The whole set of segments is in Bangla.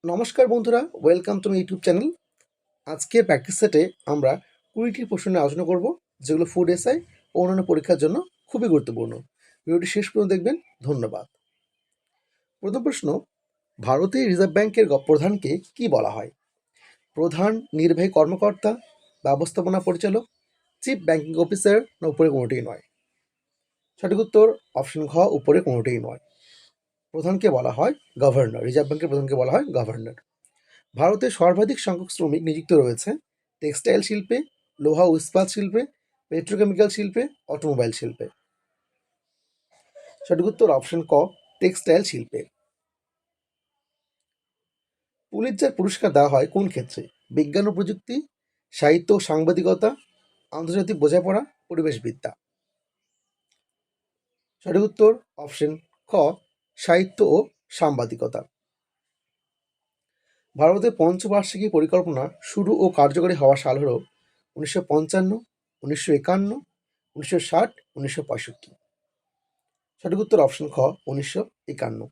নমস্কার বন্ধুরা, welcome to my YouTube channel. আজকের প্র্যাকটিস সেটে আমরা 20টি প্রশ্ন নিয়ে আলোচনা করব, যেগুলো ফুড এসআই ও অন্যান্য পরীক্ষার জন্য খুবই গুরুত্বপূর্ণ। ভিডিওটি শেষ পর্যন্ত দেখবেন। ধন্যবাদ। প্রথম প্রশ্ন, ভারতীয় রিজার্ভ ব্যাংকের প্রধানকে কি বলা হয়? প্রধান নির্বাহী কর্মকর্তা, ব্যবস্থাপনা পরিচালক, চিফ ব্যাংকিং অফিসার, না উপরে কোনোটিই নয়? সঠিক উত্তর অপশন ঘ, উপরে কোনোটিই নয়। প্রধানকে বলা হয় গভর্নর। রিজার্ভ ব্যাংকের প্রধানকে বলা হয় গভর্নর। ভারতে সর্বাধিক সংখ্যক শ্রমিক নিযুক্ত রয়েছে টেক্সটাইল শিল্পে, লোহা ও ইস্পাত শিল্পে, পেট্রোকেমিক্যাল শিল্পে, অটোমোবাইল শিল্পে। সঠিক উত্তর অপশন ক, টেক্সটাইল শিল্পে। পুলিৎজার পুরস্কার দেওয়া হয় কোন ক্ষেত্রে? বিজ্ঞান ও প্রযুক্তি, সাহিত্য ও সাংবাদিকতা, আন্তর্জাতিক বোঝাপড়া, পরিবেশবিদ্যা। সঠিক উত্তর অপশন খ, সাহিত্য ও সাংবাদিকতা। ভারতের পঞ্চবার্ষিকী পরিকল্পনা শুরু ও কার্যকরী হওয়া সাল হল 1955, 1951, 1960, 1965। সঠিক উত্তর অপশন খ, 1951।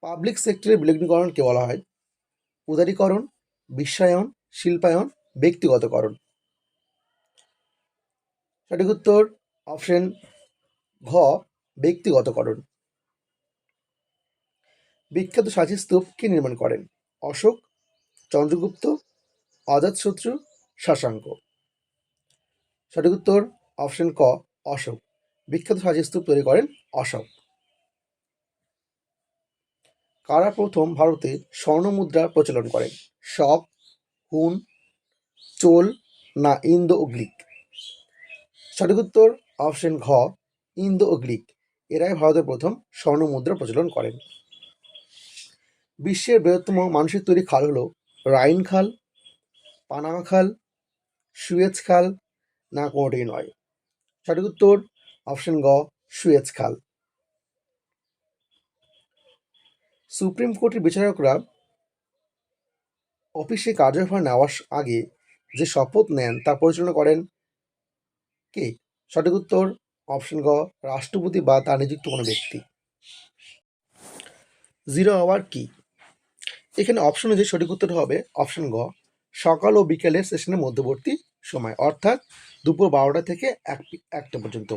পাবলিক সেক্টরের বিলগ্নীকরণকে বলা হয় উদারীকরণ, বিশ্বায়ন, শিল্পায়ন, ব্যক্তিগতকরণ। সঠিক উত্তর অপশন ঘ, ব্যক্তিগতকরণ। বিখ্যাত সাঁচি স্তূপ কে নির্মাণ করেন? অশোক, চন্দ্রগুপ্ত, অজাতশত্রু, শশাঙ্ক। সঠিক উত্তর অপশন ক, অশোক। বিখ্যাত সাঁচি স্তূপ তৈরি করেন অশোক। কারা প্রথম ভারতে স্বর্ণ মুদ্রার প্রচলন করেন? শক, হুন, চোল, না ইন্দো ও গ্রিক? সঠিক উত্তর অপশন ঘ, ইন্দো ও গ্রিক। এরাই ভারতের প্রথম স্বর্ণ মুদ্রা প্রচলন করেন। বিশ্বের বৃহত্তম মানুষের তৈরি খাল হল রাইন খাল, পানামা খাল, সুয়েজ খাল, না কোনোটিই নয়? সঠিক উত্তর অপশন গ, সুয়েজ খাল। সুপ্রিম কোর্টের বিচারকরা অফিসে কার্যভার নেওয়ার আগে যে শপথ নেন তা পরিচালনা করেন কে? সঠিক উত্তর অপশন গ, রাষ্ট্রপতি বা তার নিযুক্ত কোনো ব্যক্তি। জিরো আওয়ার কি? এখানে অপশন যে সঠিক উত্তর হবে অপশন গ, সকাল ও বিকেলের সেশনের মধ্যবর্তী সময়, অর্থাৎ দুপুর 12টা থেকে 1টা পর্যন্ত।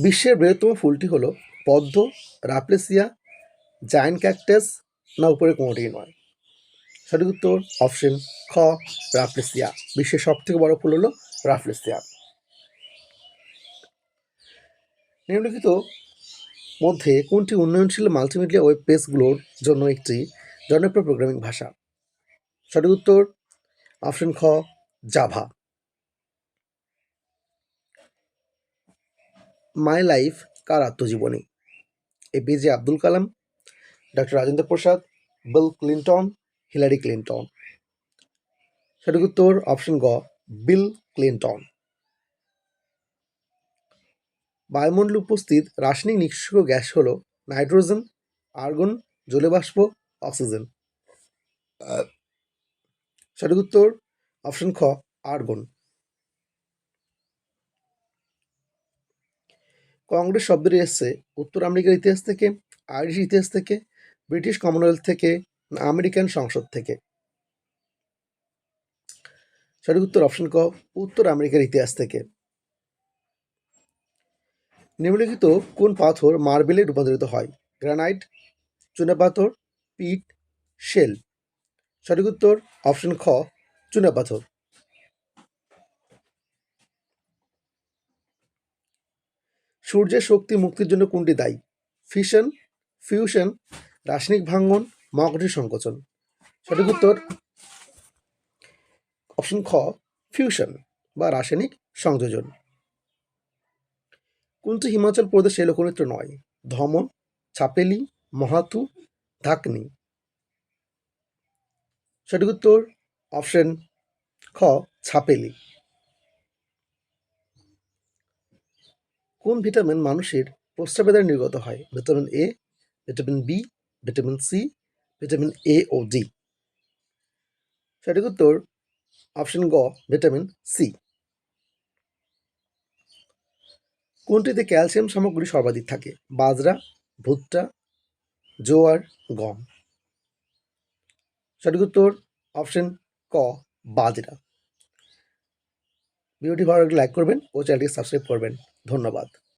বিশ্বের বৃহত্তম ফুলটি হলো পদ্ম, রাফলেসিয়া, জায়ান্ট ক্যাকটাস, না উপরে কোনোটিই নয়? সঠিক উত্তর অপশন খ, রাফলেসিয়া। বিশ্বের সব থেকে বড় ফুল হলো রাফলেসিয়া। নিম্নলিখিত মধ্যে কোনটি উন্নয়নশীল মাল্টিমিডিয়া ওয়েব পেজগুলোর জন্য একটি জনপ্রিয় প্রোগ্রামিং ভাষা? সঠিক উত্তর অপশন খ, জাভা। মাই লাইফ কার আত্মজীবনী? APJ Abdul Kalam, doctor Rajendra Prasad, Bill Clinton, Hillary Clinton. সঠিক উত্তর অপশন গ, বিল ক্লিন্টন। বায়ুমণ্ডলে উপস্থিত রাসায়নিক নিষ্ক্রিয় গ্যাস হল নাইট্রোজেন, আর্গন, জলীয়বাষ্প, অক্সিজেন। সঠিক উত্তর অপশন খ, আর্গন। কংগ্রেস শব্দটি এসছে উত্তর আমেরিকার ইতিহাস থেকে, আইরিশ ইতিহাস থেকে, ব্রিটিশ কমনওয়েলথ থেকে, না আমেরিকান সংসদ থেকে? সঠিক উত্তর অপশন ক, উত্তর আমেরিকার ইতিহাস থেকে। নিম্নলিখিত কোন পাথর মার্বেলে রূপান্তরিত হয়? গ্রানাইট, চুনাপাথর, পিট, শেল। সঠিক উত্তর অপশন খ, চুনাপাথর। সূর্যের শক্তি মুক্তির জন্য কোনটি দায়ী? ফিশন, ফিউশন, রাসায়নিক ভাঙ্গন, মহাকর্ষীয় সংকোচন। সঠিক উত্তর অপশন খ, ফিউশন বা রাসায়নিক সংযোজন। কোনটি হিমাচল প্রদেশের লোকনৃত্য নয়? ধমন, ছাপেলি, মহাতু, ধাকনি। সঠিক উত্তর অপশন খ, ছাপেলি। কোন ভিটামিন মানুষের প্রস্রাবের দ্বারা নির্গত হয়? Vitamin A, vitamin B, vitamin C, vitamin A ও ডি। সঠিক উত্তর অপশন গ, ভিটামিন সি। কোনটিতে ক্যালসিয়াম সামগ্রী সর্বাধিক থাকে? বাজরা, ভুট্টা, জোয়ার, গম। সঠিক উত্তর অপশন ক, বাজরা। ভিডিওটি ভালো লাগলে লাইক করবেন ও চ্যানেলটি সাবস্ক্রাইব করবেন। ধন্যবাদ।